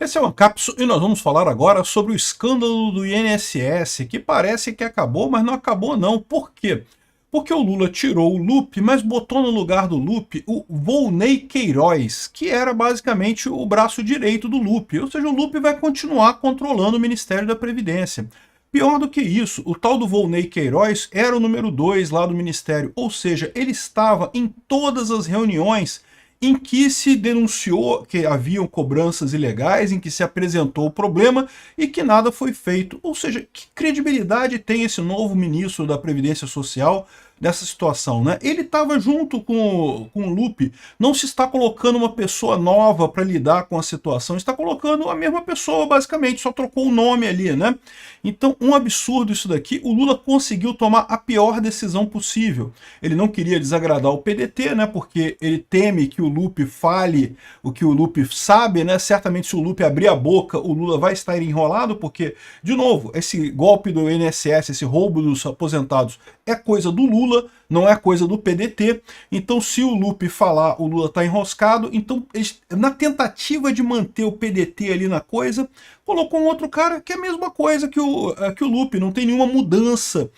Esse é o Ancapsu e nós vamos falar agora sobre o escândalo do INSS, que parece que acabou, mas não acabou não. Por quê? Porque o Lula tirou o Lupe, mas botou no lugar do Lupe o Volney Queiroz, que era basicamente o braço direito do Lupe. Ou seja, o Lupe vai continuar controlando o Ministério da Previdência. Pior do que isso, o tal do Volney Queiroz era o número 2 lá do Ministério, ou seja, ele estava em todas as reuniões em que se denunciou que haviam cobranças ilegais, em que se apresentou o problema e que nada foi feito. Ou seja, que credibilidade tem esse novo ministro da Previdência Social nessa situação, né? Ele estava junto com o Lupe, não se está colocando uma pessoa nova para lidar com a situação, está colocando a mesma pessoa, basicamente, só trocou o nome ali, né? Então, um absurdo isso daqui. O Lula conseguiu tomar a pior decisão possível. Ele não queria desagradar o PDT, né? Porque ele teme que o Lupe fale o que o Lupe sabe, né? Certamente, se o Lupe abrir a boca, o Lula vai estar enrolado, porque, de novo, esse golpe do INSS, esse roubo dos aposentados, é coisa do Lula, não é coisa do PDT. Então, se o Lupe falar, o Lula está enroscado. Então, na tentativa de manter o PDT ali na coisa, colocou um outro cara que é a mesma coisa que o Lupe, não tem nenhuma mudança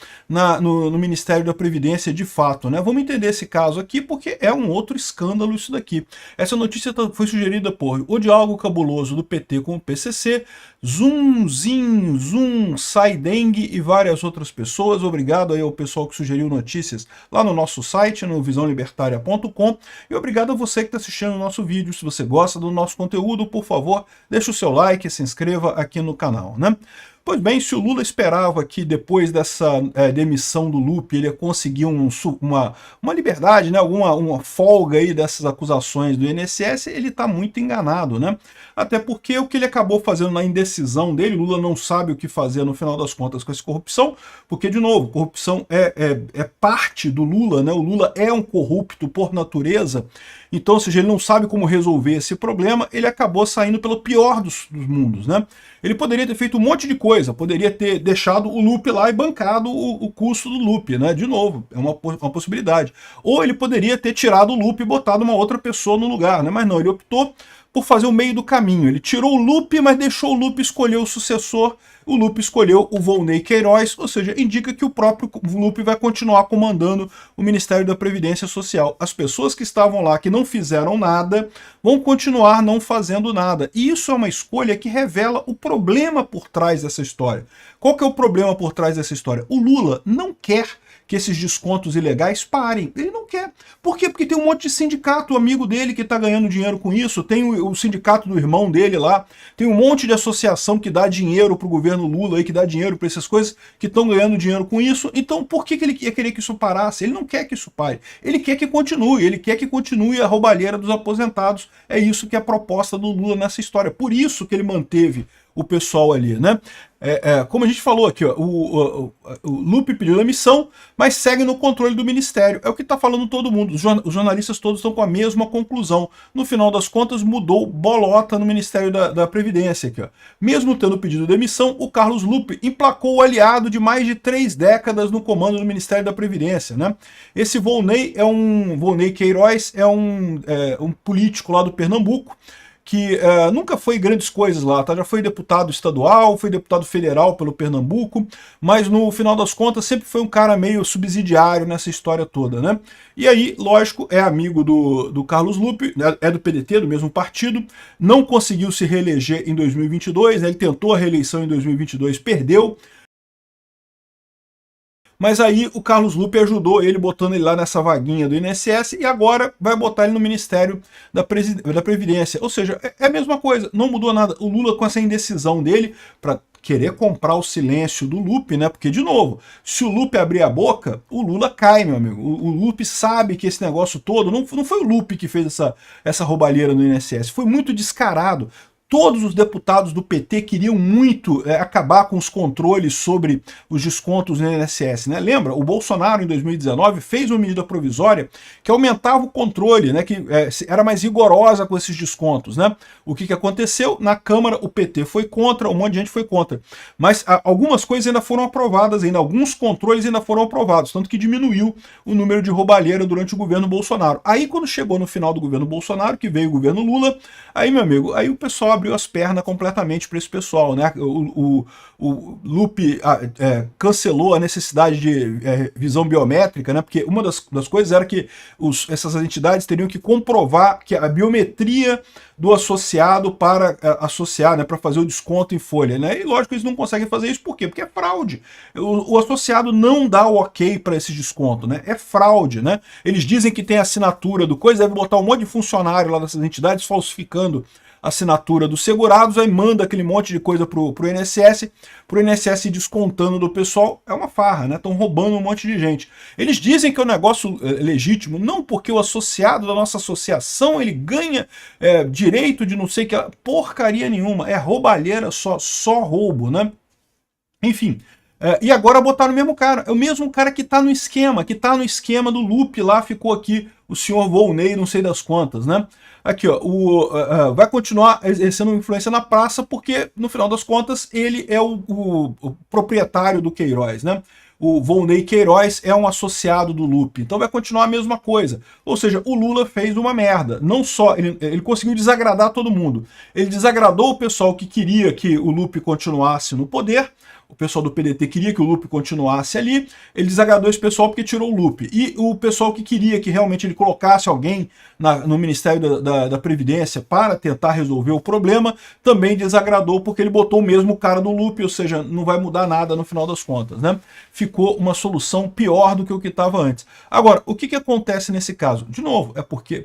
no Ministério da Previdência de fato, né? Vamos entender esse caso aqui, porque é um outro escândalo isso daqui. Essa notícia foi sugerida por O Diálogo Cabuloso do PT com o PCC, Zum, Zin, Zum, Saideng e várias outras pessoas. Obrigado aí ao pessoal que sugeriu notícias lá no nosso site, no visãolibertaria.com, e obrigado a você que está assistindo o nosso vídeo. Se você gosta do nosso conteúdo, por favor, deixa o seu like, se inscreva aqui no canal, né? Pois bem, se o Lula esperava que depois dessa demissão do Lupe ele ia conseguir uma liberdade, né, uma folga aí dessas acusações do INSS, ele está muito enganado, né? Até porque o que ele acabou fazendo na indecisão dele, Lula não sabe o que fazer no final das contas com essa corrupção, porque, de novo, corrupção é parte do Lula, né? O Lula é um corrupto por natureza, então, ou seja, ele não sabe como resolver esse problema, ele acabou saindo pelo pior dos mundos, né? Ele poderia ter feito um monte de coisa, poderia ter deixado o Lupe lá e bancado o custo do Lupe, né? De novo, é uma possibilidade. Ou ele poderia ter tirado o Lupe e botado uma outra pessoa no lugar, né? Mas não, ele optou por fazer o meio do caminho. Ele tirou o Lupe, mas deixou o Lupe escolher o sucessor. O Lupe escolheu o Volney Queiroz, ou seja, indica que o próprio Lupe vai continuar comandando o Ministério da Previdência Social. As pessoas que estavam lá, que não fizeram nada, vão continuar não fazendo nada. E isso é uma escolha que revela o problema por trás dessa história. Qual que é o problema por trás dessa história? O Lula não quer que esses descontos ilegais parem. Ele não quer. Por quê? Porque tem um monte de sindicato amigo dele que está ganhando dinheiro com isso, tem o sindicato do irmão dele lá, tem um monte de associação que dá dinheiro para o governo Lula, aí, que dá dinheiro para essas coisas, que estão ganhando dinheiro com isso. Então por que ele ia querer que isso parasse? Ele não quer que isso pare. Ele quer que continue, ele quer que continue a roubalheira dos aposentados. É isso que é a proposta do Lula nessa história. Por isso que ele manteve o pessoal ali, né? Como a gente falou aqui, ó, o Lupe pediu demissão, mas segue no controle do Ministério. É o que está falando todo mundo. Os jornalistas todos estão com a mesma conclusão. No final das contas, mudou bolota no Ministério da Previdência. Aqui, ó. Mesmo tendo pedido demissão, o Carlos Lupe emplacou o aliado de mais de 3 décadas no comando do Ministério da Previdência, né? Esse Volney Queiroz é um político lá do Pernambuco, que nunca foi grandes coisas lá, tá? Já foi deputado estadual, foi deputado federal pelo Pernambuco, mas no final das contas sempre foi um cara meio subsidiário nessa história toda, né? E aí, lógico, é amigo do Carlos Lupe, né? É do PDT, do mesmo partido, não conseguiu se reeleger em 2022, né? Ele tentou a reeleição em 2022, perdeu. Mas aí o Carlos Lupe ajudou ele, botando ele lá nessa vaguinha do INSS, e agora vai botar ele no Ministério da Previdência. Ou seja, é a mesma coisa, não mudou nada. O Lula, com essa indecisão dele, para querer comprar o silêncio do Lupe, né? Porque, de novo, se o Lupe abrir a boca, o Lula cai, meu amigo. O Lupe sabe que esse negócio todo, não foi o Lupe que fez essa roubalheira no INSS, foi muito descarado. Todos os deputados do PT queriam muito acabar com os controles sobre os descontos no INSS, né? Lembra? O Bolsonaro, em 2019, fez uma medida provisória que aumentava o controle, né? Que era mais rigorosa com esses descontos, né? O que aconteceu? Na Câmara, o PT foi contra, um monte de gente foi contra. Mas algumas coisas ainda foram aprovadas, alguns controles ainda foram aprovados, tanto que diminuiu o número de roubalheira durante o governo Bolsonaro. Aí, quando chegou no final do governo Bolsonaro, que veio o governo Lula, aí, meu amigo, aí o pessoal abriu as pernas completamente para esse pessoal, né? O Lupe cancelou a necessidade de visão biométrica, né? Porque uma das coisas era que essas entidades teriam que comprovar que a biometria do associado para associar, né, para fazer o desconto em folha, né? E lógico eles não conseguem fazer isso, por quê? Porque é fraude. O associado não dá o ok para esse desconto, né? É fraude, né? Eles dizem que tem assinatura do coisa, deve botar um monte de funcionário lá dessas entidades falsificando a assinatura dos segurados, aí manda aquele monte de coisa pro INSS descontando do pessoal. É uma farra, né? Estão roubando um monte de gente. Eles dizem que é um negócio legítimo, não porque o associado da nossa associação ele ganha direito de não sei que porcaria nenhuma, é roubalheira só roubo, né? Enfim. E agora botaram o mesmo cara, é o mesmo cara que tá no esquema do Lupe lá, ficou aqui o senhor Volney, não sei das quantas, né? Aqui, ó, vai continuar exercendo influência na praça, porque, no final das contas, ele é o proprietário do Queiroz, né? O Volney Queiroz é um associado do Lupe, então vai continuar a mesma coisa. Ou seja, o Lula fez uma merda. Não só, ele conseguiu desagradar todo mundo. Ele desagradou o pessoal que queria que o Lupe continuasse no poder, o pessoal do PDT queria que o Lupe continuasse ali, ele desagradou esse pessoal porque tirou o Lupe. E o pessoal que queria que realmente ele colocasse alguém no Ministério da Previdência para tentar resolver o problema, também desagradou porque ele botou o mesmo cara do Lupe, ou seja, não vai mudar nada no final das contas, né? Ficou uma solução pior do que o que estava antes. Agora, o que acontece nesse caso? De novo, por que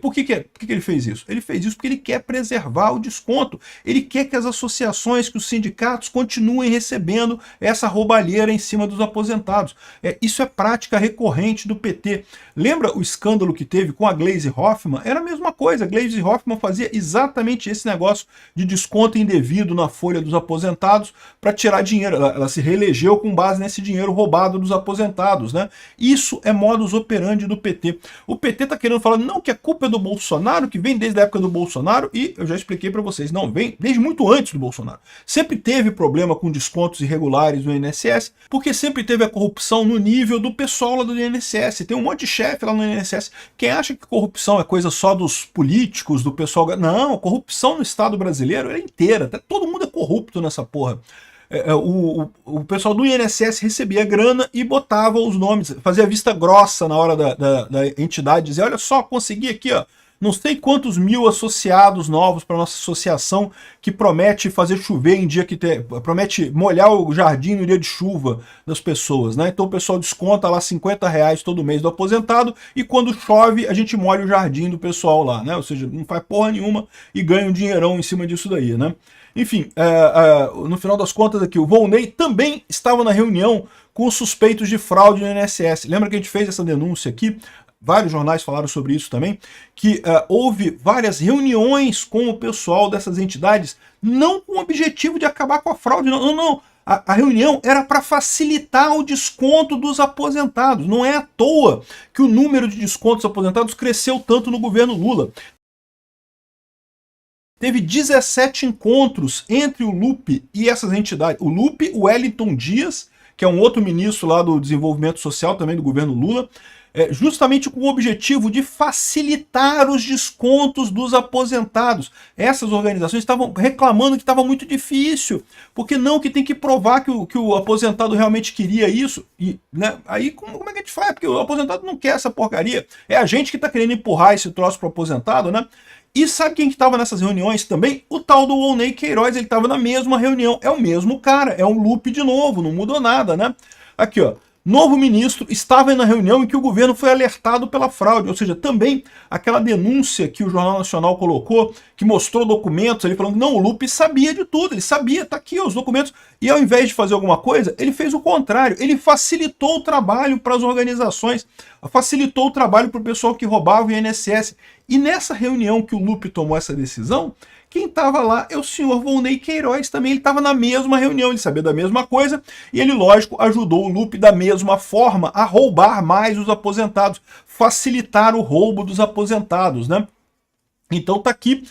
ele fez isso? Ele fez isso porque ele quer preservar o desconto. Ele quer que as associações, que os sindicatos continuem recebendo essa roubalheira em cima dos aposentados. Isso é prática recorrente do PT. Lembra o escândalo que teve com a Gleisi Hoffmann? Era a mesma coisa. A Gleisi Hoffmann fazia exatamente esse negócio de desconto indevido na folha dos aposentados para tirar dinheiro. Ela se reelegeu com base nesse dinheiro roubado dos aposentados, né? Isso é modus operandi do PT. O PT está querendo falar, não, que a culpa é do Bolsonaro, que vem desde a época do Bolsonaro, e eu já expliquei para vocês, não, vem desde muito antes do Bolsonaro. Sempre teve problema com descontos irregulares do INSS, porque sempre teve a corrupção no nível do pessoal lá do INSS. Tem um monte de chefe lá no INSS. Quem acha que corrupção é coisa só dos políticos, do pessoal... Não, a corrupção no Estado brasileiro é inteira. Todo mundo é corrupto nessa porra. O pessoal do INSS recebia grana e botava os nomes, fazia vista grossa na hora da entidade, dizia, olha só, consegui aqui, ó, não sei quantos mil associados novos para nossa associação que promete fazer chover em dia que tem, promete molhar o jardim no dia de chuva das pessoas, né? Então o pessoal desconta lá R$50 todo mês do aposentado e quando chove a gente molha o jardim do pessoal lá, né? Ou seja, não faz porra nenhuma e ganha um dinheirão em cima disso daí, né? Enfim, no final das contas aqui, o Volney também estava na reunião com os suspeitos de fraude no INSS. Lembra que a gente fez essa denúncia aqui? Vários jornais falaram sobre isso também, que houve várias reuniões com o pessoal dessas entidades, não com o objetivo de acabar com a fraude, não. A reunião era para facilitar o desconto dos aposentados. Não é à toa que o número de descontos aposentados cresceu tanto no governo Lula. Teve 17 encontros entre o Lupe e essas entidades. O Lupe, o Wellington Dias, que é um outro ministro lá do Desenvolvimento Social, também do governo Lula, justamente com o objetivo de facilitar os descontos dos aposentados. Essas organizações estavam reclamando que estava muito difícil, porque não, que tem que provar que o aposentado realmente queria isso. E, né, aí como é que a gente faz? Porque o aposentado não quer essa porcaria. É a gente que está querendo empurrar esse troço para o aposentado, né? E sabe quem que estava nessas reuniões também? O tal do Volney Queiroz, ele estava na mesma reunião. É o mesmo cara, é um Lupe de novo, não mudou nada, né? Aqui, ó. Novo ministro estava na reunião em que o governo foi alertado pela fraude, ou seja, também aquela denúncia que o Jornal Nacional colocou, que mostrou documentos ali falando, não, o Lupe sabia de tudo, ele sabia, tá aqui os documentos, e ao invés de fazer alguma coisa, ele fez o contrário, ele facilitou o trabalho para as organizações, facilitou o trabalho para o pessoal que roubava o INSS. E nessa reunião que o Lupe tomou essa decisão, quem estava lá é o senhor Volney Queiroz também, ele estava na mesma reunião, ele sabia da mesma coisa, e ele, lógico, ajudou o Lupe da mesma forma a roubar mais os aposentados, facilitar o roubo dos aposentados, né? Então tá aqui,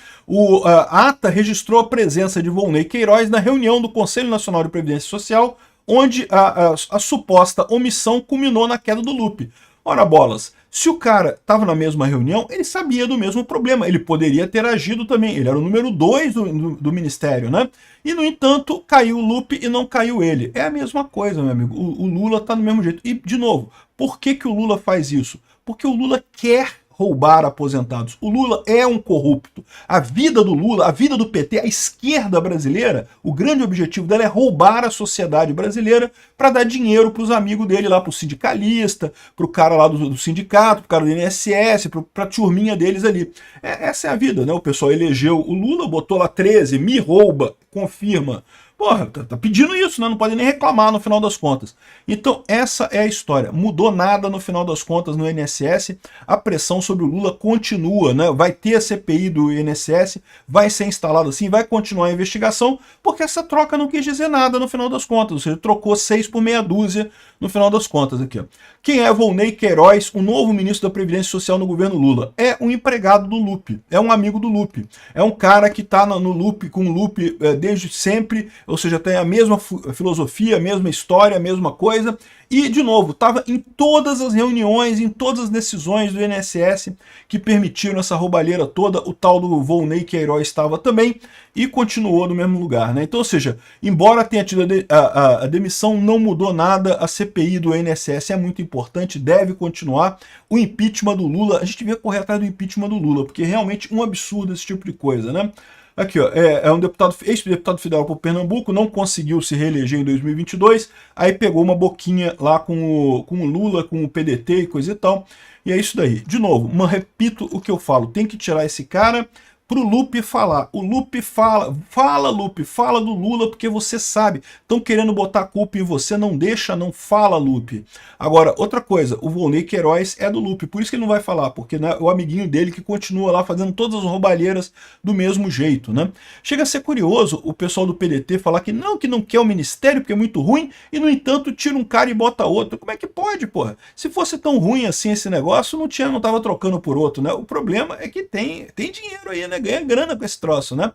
a ata registrou a presença de Volney Queiroz na reunião do Conselho Nacional de Previdência Social, onde a suposta omissão culminou na queda do Lupe. Ora bolas, Se o cara estava na mesma reunião, ele sabia do mesmo problema, ele poderia ter agido também, ele era o número 2 do ministério, né? E, no entanto, caiu o Lupe e não caiu ele. É a mesma coisa, meu amigo, o Lula está do mesmo jeito. E, de novo, por que o Lula faz isso? Porque o Lula quer roubar aposentados. O Lula é um corrupto. A vida do Lula, a vida do PT, a esquerda brasileira, o grande objetivo dela é roubar a sociedade brasileira para dar dinheiro para os amigos dele lá, para o sindicalista, para o cara lá do sindicato, para o cara do INSS, para a turminha deles ali. Essa é a vida, né? O pessoal elegeu o Lula, botou lá 13, me rouba, confirma. Porra, tá pedindo isso, né? Não pode nem reclamar no final das contas. Então, essa é a história. Mudou nada no final das contas no INSS. A pressão sobre o Lula continua, né? Vai ter a CPI do INSS, vai ser instalado assim, vai continuar a investigação, porque essa troca não quis dizer nada no final das contas. Ou seja, trocou 6 por meia dúzia no final das contas aqui. Ó. Quem é Volney Queiroz, o novo ministro da Previdência Social no governo Lula? É um empregado do Lupe, é um amigo do Lupe. É um cara que está no Lupe, com o Lupe desde sempre, ou seja, tem a mesma filosofia, a mesma história, a mesma coisa. E, de novo, estava em todas as reuniões, em todas as decisões do INSS que permitiram essa roubalheira toda. O tal do Volney Queiroz estava também e continuou no mesmo lugar, né? Então, ou seja, embora tenha tido a demissão, não mudou nada. A CPI do INSS é muito importante, deve continuar. O impeachment do Lula, a gente devia correr atrás do impeachment do Lula, porque é realmente um absurdo esse tipo de coisa, né? Aqui, ó, é um ex-deputado federal por Pernambuco, não conseguiu se reeleger em 2022, aí pegou uma boquinha lá com o Lula, com o PDT e coisa e tal, e é isso daí. De novo, repito o que eu falo, tem que tirar esse cara pro Lupe falar. O Lupe fala Lupe, fala do Lula porque você sabe, estão querendo botar a culpa em você, não deixa, não fala, Lupe. Agora, outra coisa, o Volney Queiroz é do Lupe, por isso que ele não vai falar, porque né, o amiguinho dele que continua lá fazendo todas as roubalheiras do mesmo jeito, né? Chega a ser curioso o pessoal do PDT falar que não quer o ministério porque é muito ruim, e no entanto tira um cara e bota outro. Como é que pode, porra? Se fosse tão ruim assim esse negócio, não tava trocando por outro, né? O problema é que tem dinheiro aí, né? Ganha grana com esse troço, né?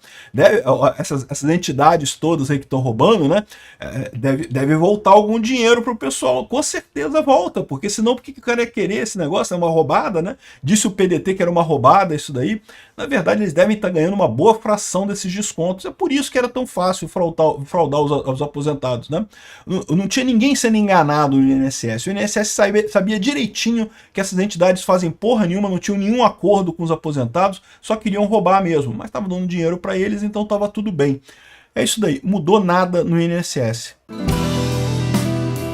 Essas entidades todas aí que estão roubando, né? Deve voltar algum dinheiro pro pessoal. Com certeza volta, porque senão por que o cara ia querer esse negócio? É uma roubada, né? Disse o PDT que era uma roubada isso daí. Na verdade, eles devem estar ganhando uma boa fração desses descontos. É por isso que era tão fácil fraudar os aposentados, né? Não tinha ninguém sendo enganado no INSS. O INSS sabia direitinho que essas entidades fazem porra nenhuma, não tinham nenhum acordo com os aposentados, só queriam roubar mesmo, mas estava dando dinheiro para eles, então estava tudo bem. É isso daí, mudou nada no INSS.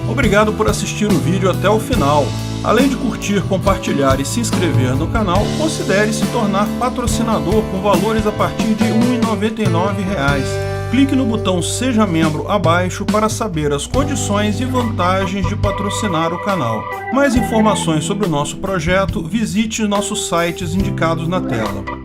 Obrigado por assistir o vídeo até o final. Além de curtir, compartilhar e se inscrever no canal, considere se tornar patrocinador com valores a partir de R$ 1,99. Clique no botão Seja Membro abaixo para saber as condições e vantagens de patrocinar o canal. Mais informações sobre o nosso projeto, visite nossos sites indicados na tela.